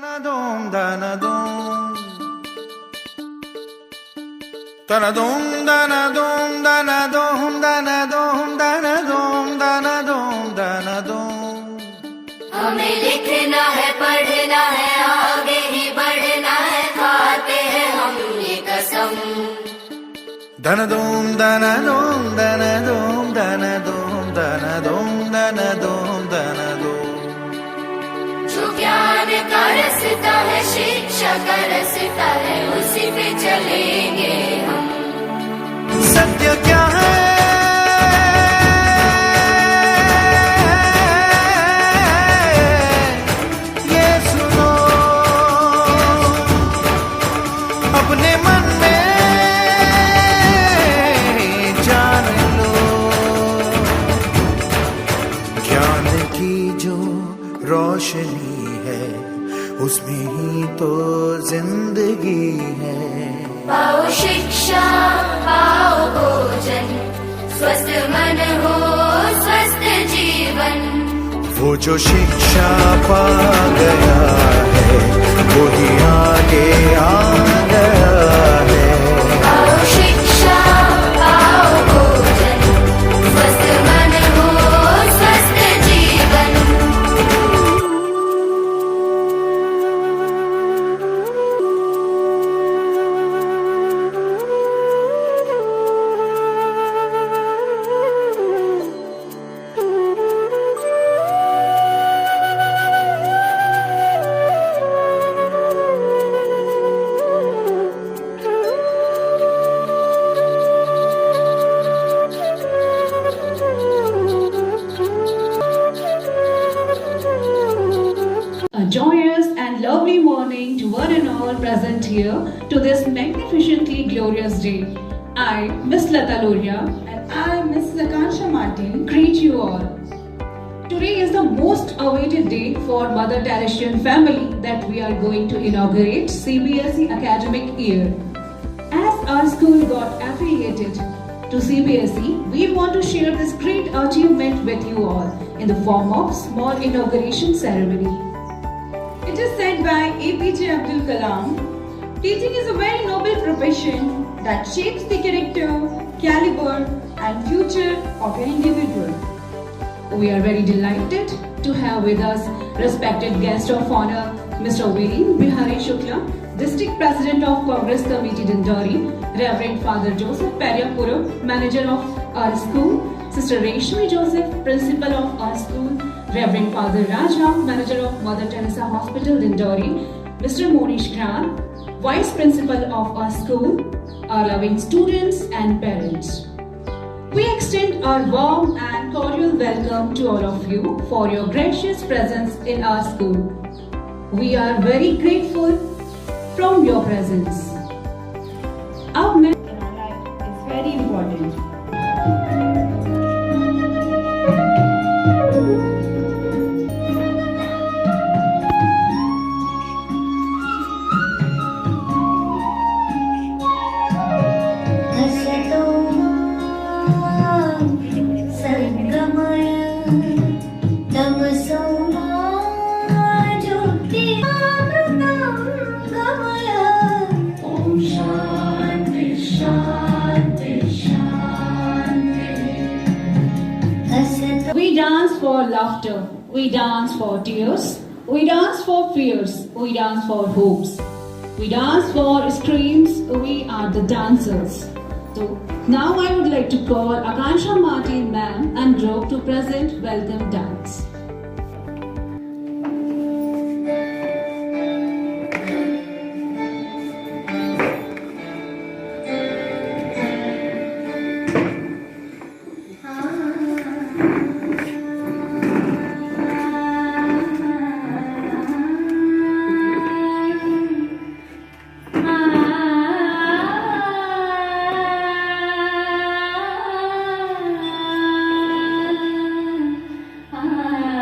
Danadum, danadum. Danadum, danadum, danadum, danadum, danadum, danadum, danadum. हमें लिखना है, पढ़ना है, आगे ही बढ़ना है, खाते हैं हम ये कसम. Danadum, danadum, danadum, danadum, danadum, danadum, danadum. जो ज्ञान का रास्ता है, शिक्षा का रास्ता है, उसी पे चलेंगे हम. सत्य क्या है ये सुनो, अपने मन में जान लो. ज्ञान की जो रोशनी है उसमें ही तो जिंदगी है. पाओ शिक्षा, पाओ भोजन, स्वस्थ मन हो, स्वस्थ जीवन. वो जो शिक्षा पा गया है वो ही आगे आ गया है. पाओ शिक्षा, पाओ भोजन, स्वस्थ मन हो, स्वस्थ जीवन. A joyous and lovely morning to one and all present here to this magnificently glorious day. I, Miss Lata Loria, And I, Mrs. Akansha Martin, greet you all. Today is the most awaited day for Mother Teresian family that we are going to inaugurate CBSE academic year. As our school got affiliated to CBSE, we want to share this great achievement with you all in the form of small inauguration ceremony. it is said by APJ Abdul Kalam, teaching is a very noble profession that shapes the character, caliber, and future of an individual. We are very delighted to have with us respected guest of honor, Mr. Veer Bihari Shukla, District President of Congress Committee Dindori, Reverend Father Joseph Periapuram, Manager of our school, Sister Reshmi Joseph, Principal of our school, Reverend Father Rajram, Manager of Mother Teresa Hospital Dindori, Mr. Monish Kran, Vice Principal of our school, our loving students and parents. We extend our warm and cordial welcome to all of you for your gracious presence in our school. We are very grateful from your presence. Our In our life is very important. हसतो मां सद्गमय, तमसो मां ज्योतिरामृतं गमय. ॐ शान्ति शान्ति शान्ति. हसतो. We dance for laughter, we dance for tears, we dance for fears, we dance for hopes, we dance for screams, we are the dancers. So now I would like to call Akansha Martin ma'am and group to present welcome dance. Ah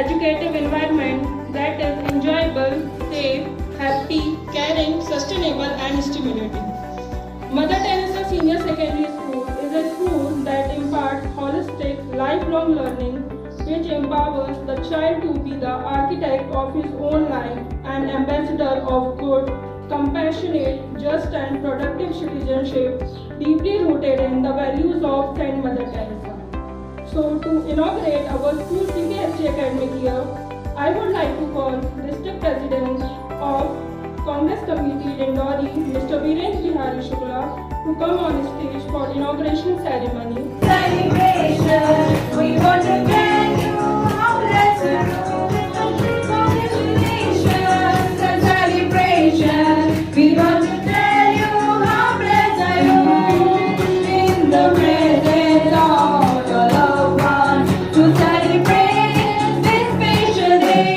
educative environment that is enjoyable, safe, happy, caring, sustainable and stimulating. Mother Teresa Senior Secondary School is a school that imparts holistic, lifelong learning which empowers the child to be the architect of his own life and ambassador of good, compassionate, just and productive citizenship deeply rooted in the values of Saint Mother Teresa. So to inaugurate our school CBSE academic year, I would like to call District President of Congress Committee Dindori, Mr. Virendra Bihari Shukla, to come on stage for inauguration ceremony. Celebration, we want to thank you, how blessed. Congratulations and celebration, we want to tell you how blessed are you in the presence of your loved ones to celebrate this special day.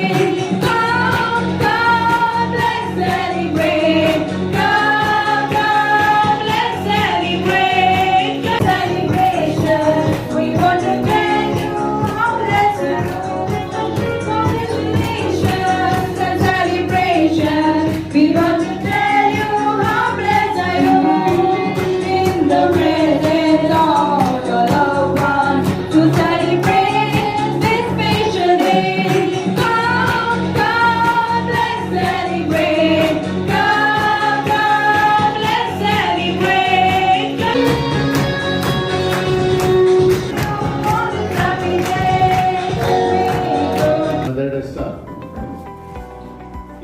Come, come, let's celebrate. Come, come, let's celebrate. Celebration, we want to thank you, how blessed. Congratulations and celebration, we want to tell you how blessed are you in the presence of your loved ones to celebrate this special day. Come, come, let's celebrate. Come, come, let's celebrate. Happy day. Mother Teresa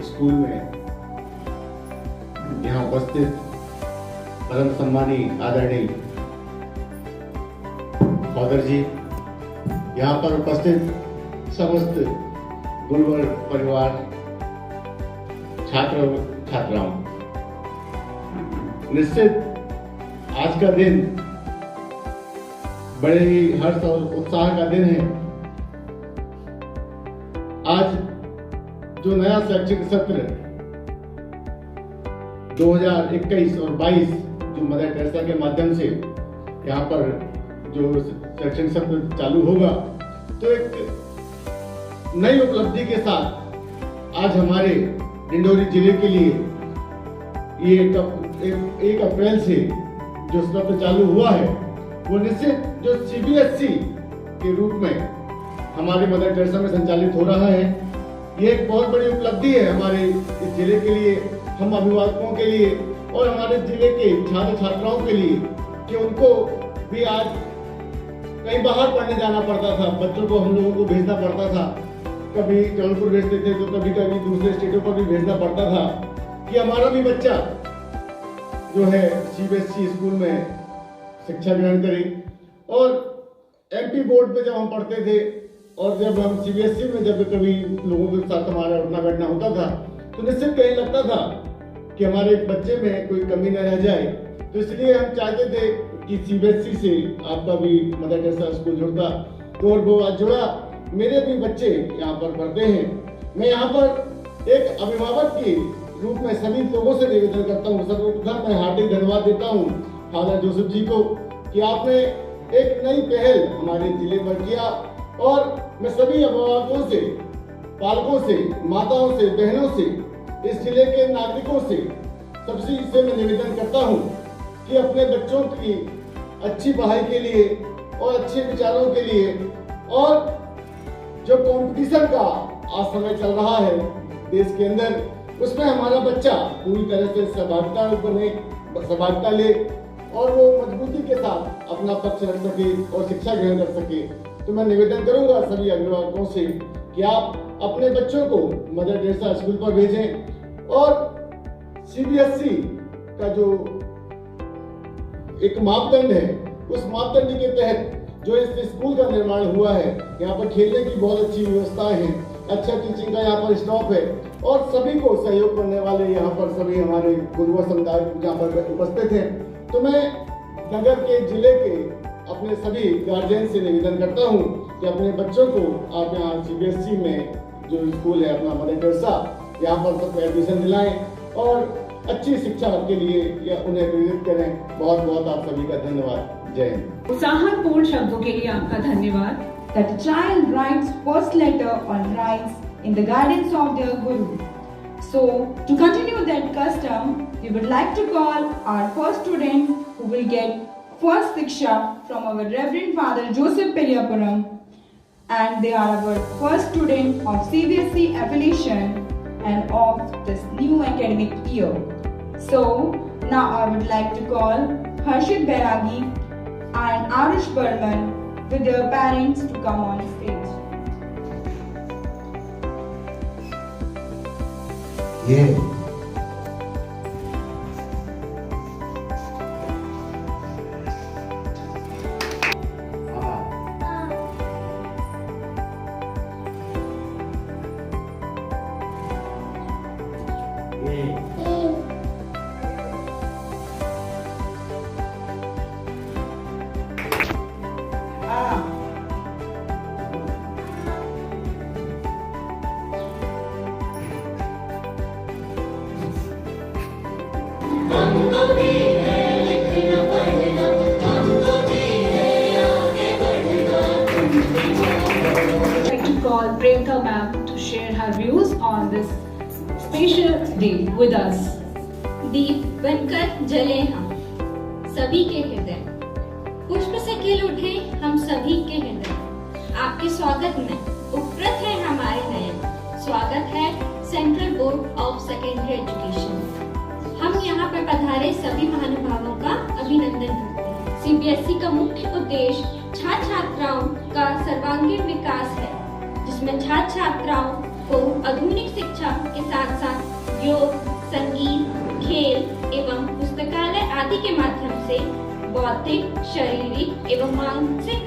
school में यहाँ उपस्थित परम सम्मानी आदरणीय father जी, यहाँ पर उपस्थित समस्त गुरुवर परिवार, छात्र छात्राओं, निश्चित आज का दिन बड़े ही हर्ष और उत्साह का दिन है। आज जो नया शैक्षणिक सत्र 2021 और 22 जो मदर टेरेसा के माध्यम से यहाँ पर जो शैक्षणिक सत्र चालू होगा, तो एक नई उपलब्धि के साथ आज हमारे डिंडोरी जिले के लिए ये 1 अप्रैल से जो सत्र चालू हुआ है, वो निश्चित जो CBSE के रूप में हमारे मदर टेरेसा में संचालित हो रहा है, ये एक बहुत बड़ी उपलब्धि है हमारे इस जिले के लिए, हम अभिभावकों के लिए और हमारे जिले के छात्र छात्राओं के लिए, कि उनको भी आज कहीं बाहर पढ़ने जाना पड़ता था, बच्चों को हम लोगों को भेजना पड़ता था, कभी जबलपुर भेजते थे तो कभी कभी दूसरे स्टेटों पर भी भेजना पड़ता था, कि हमारा भी बच्चा जो है CBSE स्कूल में शिक्षा ग्रहण करे। और MP बोर्ड पे जब हम पढ़ते थे और जब हम CBSE में जब कभी लोगों के साथ हमारा उठना बैठना होता था, तो निश्चित कहीं लगता था कि हमारे बच्चे में कोई कमी न रह जाए, तो इसलिए हम चाहते थे कि CBSE से आपका भी मदर टेरेसा स्कूल जुड़ता, तो और वो आज जुड़ा। मेरे भी बच्चे यहाँ पर पढ़ते हैं। मैं यहाँ पर एक अभिभावक के रूप में सभी लोगों से निवेदन करता हूँ, सर्वप्रथम मैं हार्दिक धन्यवाद देता हूँ फादर जोसेफ जी को कि आपने एक नई पहल हमारे जिले पर किया, और मैं सभी अभिभावकों से, पालकों से, माताओं से, बहनों से, इस जिले के नागरिकों से सबसे इससे मैं निवेदन करता हूँ कि अपने बच्चों की अच्छी पढ़ाई के लिए और अच्छे विचारों के लिए, और जो कंपटीशन का आज समय चल रहा है देश के अंदर, उसमें हमारा बच्चा पूरी तरह से सहभागिता ले और वो मजबूती के साथ अपना पक्ष रख सके और शिक्षा ग्रहण कर सके। तो मैं निवेदन करूंगा सभी अभिभावकों से कि आप अपने बच्चों को मदर टेरेसा स्कूल पर भेजें, और CBSE का जो एक मापदंड है, उस मापदंड के तहत जो इस स्कूल का निर्माण हुआ है, यहाँ पर खेलने की बहुत अच्छी व्यवस्थाएं हैं, अच्छा टीचिंग का यहाँ पर स्टॉफ है, और सभी को सहयोग करने वाले यहाँ पर सभी हमारे गुरुवर समुदाय यहाँ पर उपस्थित हैं। तो मैं नगर के जिले के अपने सभी गार्जियन से निवेदन करता हूँ कि अपने बच्चों को आप यहाँ CBSE में जो स्कूल है अपना मदर टेरेसा, यहाँ पर सबको एडमिशन दिलाएं और अच्छी शिक्षा के लिए या उन्हें प्रेरित करें। बहुत बहुत आप सभी का धन्यवाद। जय हिंद। उत्साहपूर्ण शब्दों के लिए आपका धन्यवाद। that a child writes first letter on rights in the guidance of their Guru. So, to continue that custom, we would like to call our first student who will get first Siksha from our Reverend Father Joseph Periyapuram, and they are our first student of CBSE affiliation and of this new academic year. So, now I would like to call Harshit Bairagi and Arush Burman with their parents to come on stage. Yeah. I'd like to call Priyanka ma'am to share her views on this special day with us. दीप बनकर जले हम सभी के हृदय, पुष्प से खिल उठे हम सभी के हृदय। आपके स्वागत में उपकृत है हमारे नयन। स्वागत है central board of secondary education. हम यहाँ पर पधारे सभी महानुभावों का अभिनंदन करते हैं। सीबीएसई का मुख्य उद्देश्य छात्र छात्राओं का सर्वांगीण विकास है, जिसमें छात्र छात्राओं को आधुनिक शिक्षा के साथ साथ योग, संगीत, खेल एवं पुस्तकालय आदि के माध्यम से बौद्धिक, शारीरिक एवं मानसिक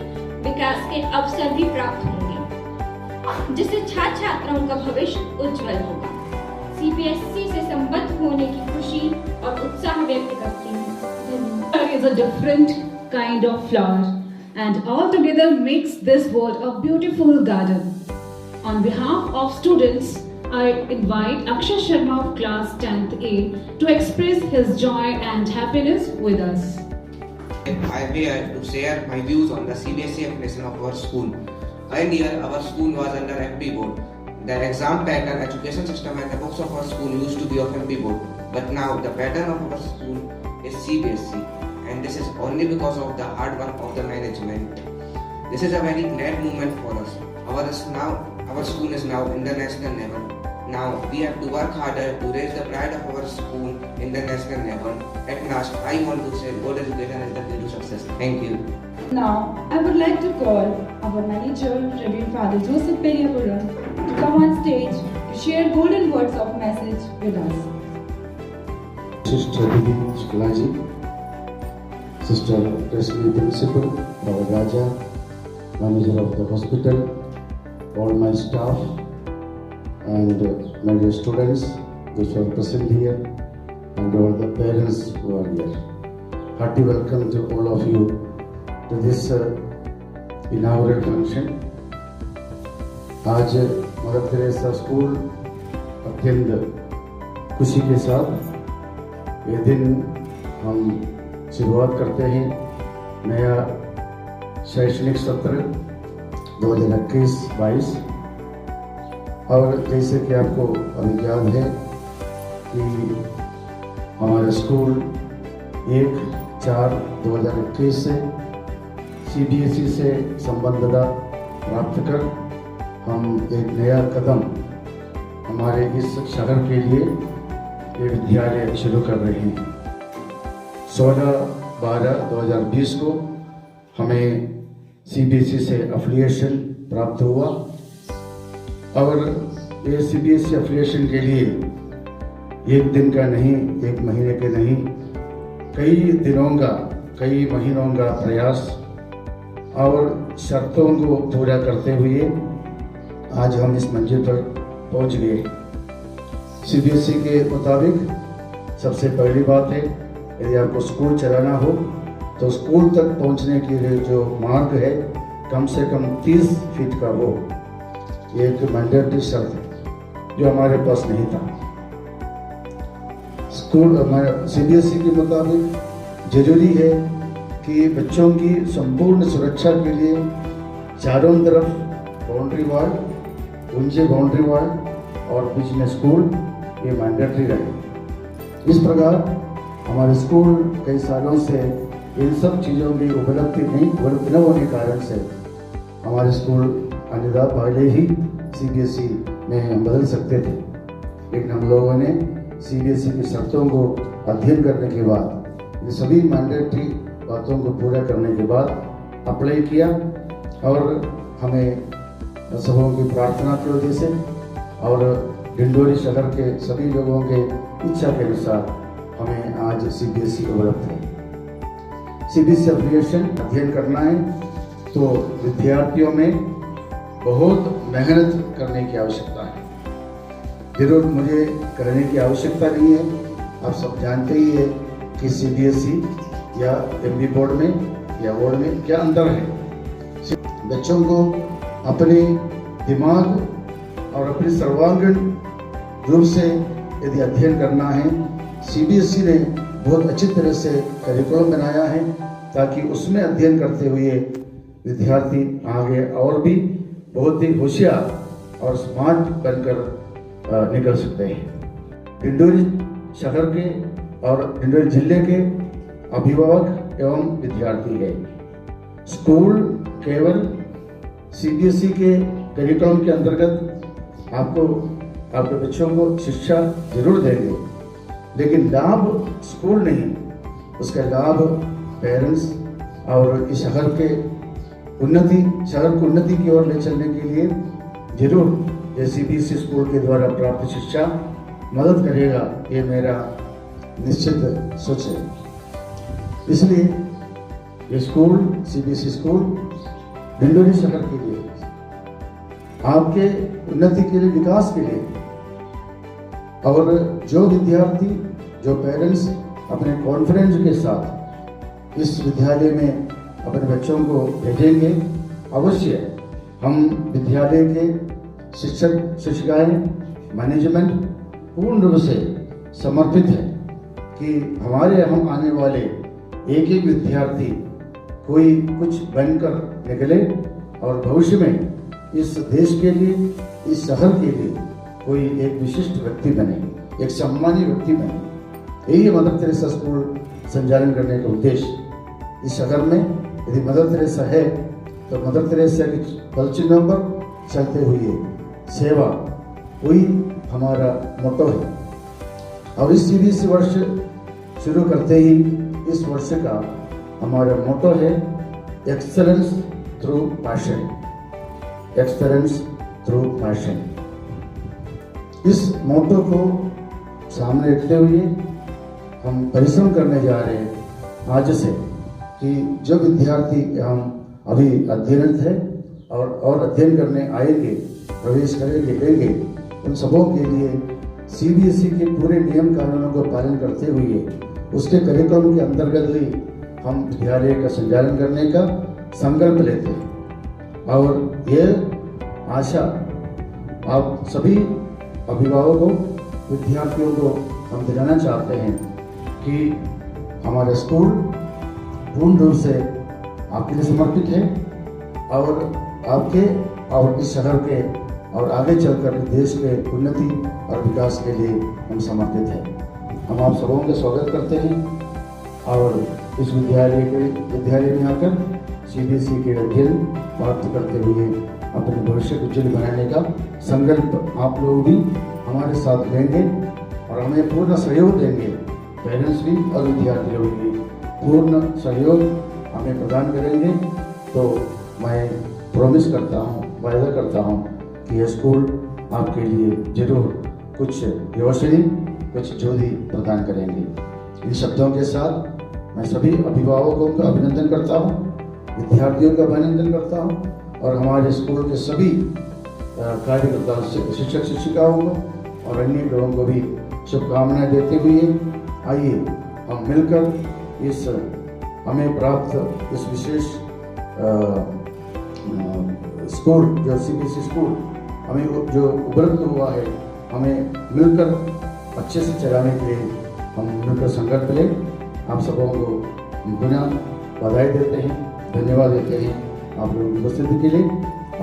विकास के अवसर भी प्राप्त होंगे, जिससे छात्र छात्राओं का भविष्य उज्जवल होगा। सीबीएसई से संबद्ध होने की खुशी और उत्साह व्यक्त करती हूँ। Flower is a different kind of flower and all together makes this world a beautiful garden. On behalf of students, I invite Akshay Sharma of class 10th A to express his joy and happiness with us. I am here to share my views on the CBSE affiliation of our school. Earlier, our school was under FP board. The exam pattern, education system and the books of our school used to be of FP board. But now the pattern of our school is CBSE, and this is only because of the hard work of the management. This is a very glad moment for us. Our school is now international level. Now we have to work harder to raise the pride of our school in the national level. At last, I want to say good education is the key to success. Thank you. Now, I would like to call our manager, Reverend Father Joseph Periyapuram, to come on stage to share golden words of message with us. Sister Didi Shukalaji, Sister Resmi Principal, Brother Raja, Manager of the hospital, all my staff, and my dear students, those who are present here, and all the parents who are here. Hearty welcome to all of you to this inaugural function. आज mother Teresa school अत्यंत खुशी के साथ ये दिन हम शुरुआत करते हैं नया शैक्षणिक सत्र 2021-22। और जैसे कि आपको अभी याद है कि हमारा स्कूल 1/4/2021 से CBSE से संबद्धता प्राप्त कर हम एक नया कदम हमारे इस शहर के लिए ये विद्यालय शुरू कर रहे हैं। 16/12/2020 को हमें CBSE से अफिलिएशन प्राप्त हुआ और ये CBSE अफिलिएशन के लिए एक दिन का नहीं, एक महीने के नहीं, कई दिनों का, कई महीनों का प्रयास और शर्तों को पूरा करते हुए आज हम इस मंजिल पर पहुंच गए। CBSE के मुताबिक सबसे पहली बात है, यदि आपको स्कूल चलाना हो तो स्कूल तक पहुंचने के लिए जो मार्ग है कम से कम 30 फीट का हो, ये एक मैंडेटरी शर्त है जो हमारे पास नहीं था। स्कूल CBSE के मुताबिक जरूरी है कि बच्चों की संपूर्ण सुरक्षा के लिए चारों तरफ बाउंड्री वॉल, ऊंचे बाउंड्री वॉल और बीच में स्कूल, ये मैंडेटरी रहे। इस प्रकार हमारे स्कूल कई सालों से इन सब चीज़ों की उपलब्धि न होने के कारण से हमारे स्कूल अन्यथा पहले ही CBSE में हम बदल सकते थे, लेकिन हम लोगों ने CBSE की शर्तों को अध्ययन करने के बाद, इन सभी मैंडेटरी बातों को पूरा करने के बाद अप्लाई किया और हमें सबों की प्रार्थना की वजह से और डिंडोरी शहर के सभी लोगों के इच्छा के अनुसार हमें आज CBSE उपलब्ध है। CBSE एफिलिएशन अध्ययन करना है तो विद्यार्थियों में बहुत मेहनत करने की आवश्यकता है। जरूर मुझे करने की आवश्यकता नहीं है, आप सब जानते ही है कि CBSE या MB बोर्ड में या बोर्ड में क्या अंतर है। बच्चों को अपने दिमाग और अपने सर्वांगीण रूप से यदि अध्ययन करना है, CBSE ने बहुत अच्छी तरह से करिकुलम बनाया है ताकि उसमें अध्ययन करते हुए विद्यार्थी आगे और भी बहुत ही होशियार और स्मार्ट बनकर निकल सकते हैं। डिंडोरी शहर के और डिंडोरी जिले के अभिभावक एवं विद्यार्थी है। स्कूल केवल CBSE के करिकुलम के अंतर्गत आपके बच्चों को शिक्षा जरूर देंगे, लेकिन लाभ स्कूल नहीं, उसका लाभ पेरेंट्स और इस शहर को उन्नति की ओर ले चलने के लिए जरूर ये CBSE स्कूल के द्वारा प्राप्त शिक्षा मदद करेगा, ये मेरा निश्चित सोच है। इसलिए ये स्कूल CBSE स्कूल डिंडोरी शहर के लिए, आपके उन्नति के लिए, विकास के लिए, और जो विद्यार्थी जो पेरेंट्स अपने कॉन्फिडेंस के साथ इस विद्यालय में अपने बच्चों को भेजेंगे, अवश्य हम विद्यालय के शिक्षक शिक्षिकाएं मैनेजमेंट पूर्ण रूप से समर्पित है कि हमारे हम आने वाले एक एक विद्यार्थी कोई कुछ बनकर निकले और भविष्य में इस देश के लिए, इस शहर के लिए कोई एक विशिष्ट व्यक्ति बने, एक सम्मानीय व्यक्ति बने। यही मदर तेरेसा स्कूल संचालन करने का उद्देश्य। इस शहर में यदि मदर तेरेसा है तो मदर तेरेसा के पल चिन्हों पर चलते हुए सेवा, वही हमारा मोटो है। अब इस CBSE वर्ष शुरू करते ही इस वर्ष का हमारा मोटो है excellence through passion, excellence through passion. इस मोटो को सामने रखते हुए हम परिश्रम करने जा रहे हैं आज से कि जो विद्यार्थी हम अभी अध्ययनरत है और अध्ययन करने आएंगे, प्रवेश करेंगे, उन सबों के लिए CBSE के पूरे नियम कानूनों को पालन करते हुए उसके करिकुलम के अंतर्गत ही हम विद्यालय का संचालन करने का संकल्प लेते हैं। और ये आशा आप सभी अभिभावकों, विद्यार्थियों को हम दिलाना चाहते हैं कि हमारा स्कूल पूर्ण रूप से आपके लिए समर्पित है और आपके और इस शहर के और आगे चलकर देश के उन्नति और विकास के लिए हम समर्पित हैं। हम आप सबों का स्वागत करते हैं और इस विद्यालय में आकर CBSE के अध्ययन प्राप्त करते हुए अपने भविष्य को उज्जवल बनाने का संकल्प आप लोग भी हमारे साथ लेंगे और हमें पूर्ण सहयोग देंगे। पेरेंट्स भी और विद्यार्थियों भी पूर्ण सहयोग हमें प्रदान करेंगे। तो मैं प्रॉमिस करता हूँ, वायदा करता हूँ कि यह स्कूल आपके लिए जरूर कुछ रोशनी, कुछ ज्योति प्रदान करेंगे। इन शब्दों के साथ मैं सभी अभिभावकों का अभिनंदन करता हूँ, विद्यार्थियों का अभिनंदन करता हूँ और हमारे स्कूल के सभी कार्यकर्ता, शिक्षक शिक्षिकाओं को और अन्य लोगों को भी शुभकामनाएं देते हुए आइए हम मिलकर इस हमें प्राप्त इस विशेष स्कूल जो CBSE स्कूल हमें जो उपलब्ध हुआ है, हमें मिलकर अच्छे से चलाने के लिए हम मिलकर संकल्प लें। आप सबों को पुनः बधाई देते हैं, धन्यवाद देते हैं। आप लोगों की उपस्थिति के लिए।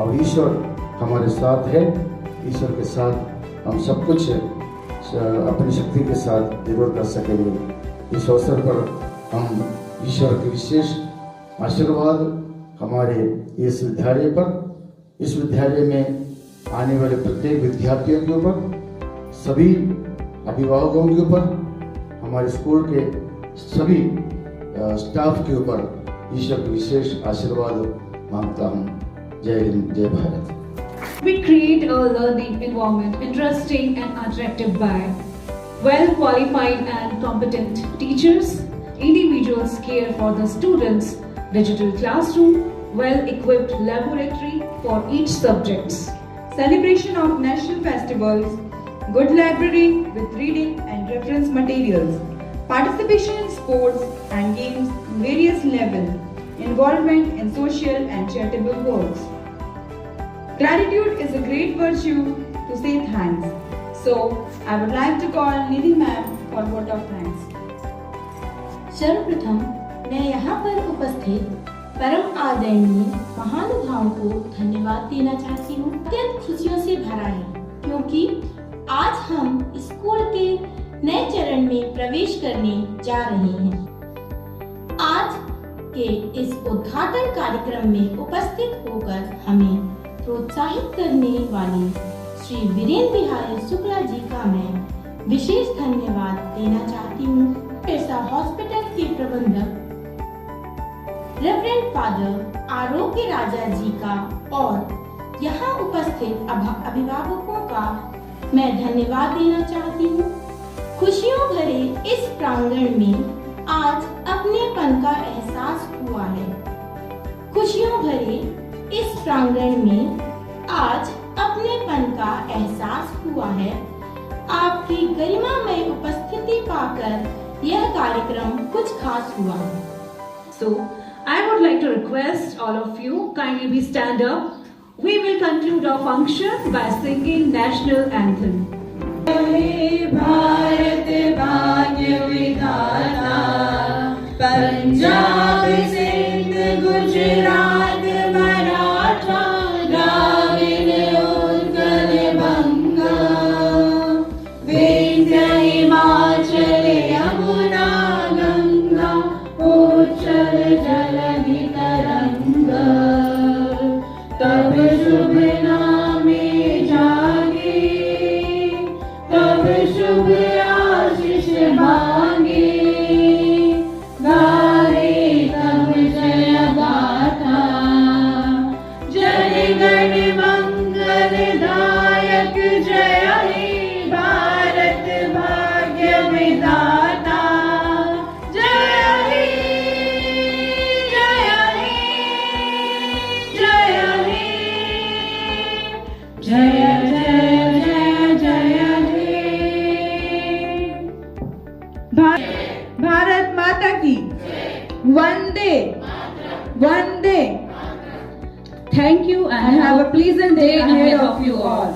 और ईश्वर हमारे साथ है, ईश्वर के साथ हम सब कुछ अपनी शक्ति के साथ जरूर कर सकेंगे। इस अवसर पर हम ईश्वर के विशेष आशीर्वाद हमारे इस विद्यालय पर, इस विद्यालय में आने वाले प्रत्येक विद्यार्थियों के ऊपर, सभी अभिभावकों के ऊपर, हमारे स्कूल के सभी स्टाफ के ऊपर ईश्वर के विशेष आशीर्वाद मांगता हूँ। जय हिंद, जय Bharat. We create a learning environment interesting and attractive by well qualified and competent teachers. Individuals care for the students, digital classroom, well equipped laboratory for each subjects. Celebration of national festivals, good library with reading and reference materials, participation in sports and games in various levels, involvement in social and charitable works. Gratitude is a great virtue to say thanks. So, I would like to call Nidhi ma'am for vote of thanks. सर्वप्रथम मैं यहाँ पर उपस्थित परम आदरणीय महानुभावों को धन्यवाद देना चाहती हूँ। अत्यंत खुशियों से भरा है क्योंकि आज हम स्कूल के नए चरण में प्रवेश करने जा रहे हैं। आज के इस उद्घाटन कार्यक्रम में उपस्थित होकर हमें प्रोत्साहित करने वाले श्री वीरेंद्र बिहारी शुक्ला जी का मैं विशेष धन्यवाद देना चाहती हूँ। ऐसा हॉस्पिटल के प्रबंधक रेवरेंड फादर आरोग्य राजा जी का और यहाँ उपस्थित अभिभावकों का मैं धन्यवाद देना चाहती हूँ। खुशियों भरे इस प्रांगण में आज अपनेपन का एहसास हुआ है। खुशियों भरे इस प्रांगण में आज अपनेपन का एहसास हुआ है। आपकी गरिमामय उपस्थिति पाकर यह कार्यक्रम कुछ खास हुआ है। So, I would like to request all of you kindly be stand up. We will conclude our function by singing national anthem. Bharat भाग्य विधाता, पंजाब सिंध गुजरात मराठा द्राविड़ उत्कल बंगा, विंध्य हिमाचल यमुना गंगा, उच्चल जलधि तरंगा, तब शुभ नामे जागे, तब शुभ आशीष मांगे, गाए तब जय गाथा, जन गण मंगल दायक जय हे भारत भाग्य विधाता, जय हे, जय हे, जय हे, जय जय जय जय हे। भारत माता की वंदे वंदे। Thank you and have a pleasant day ahead of you all.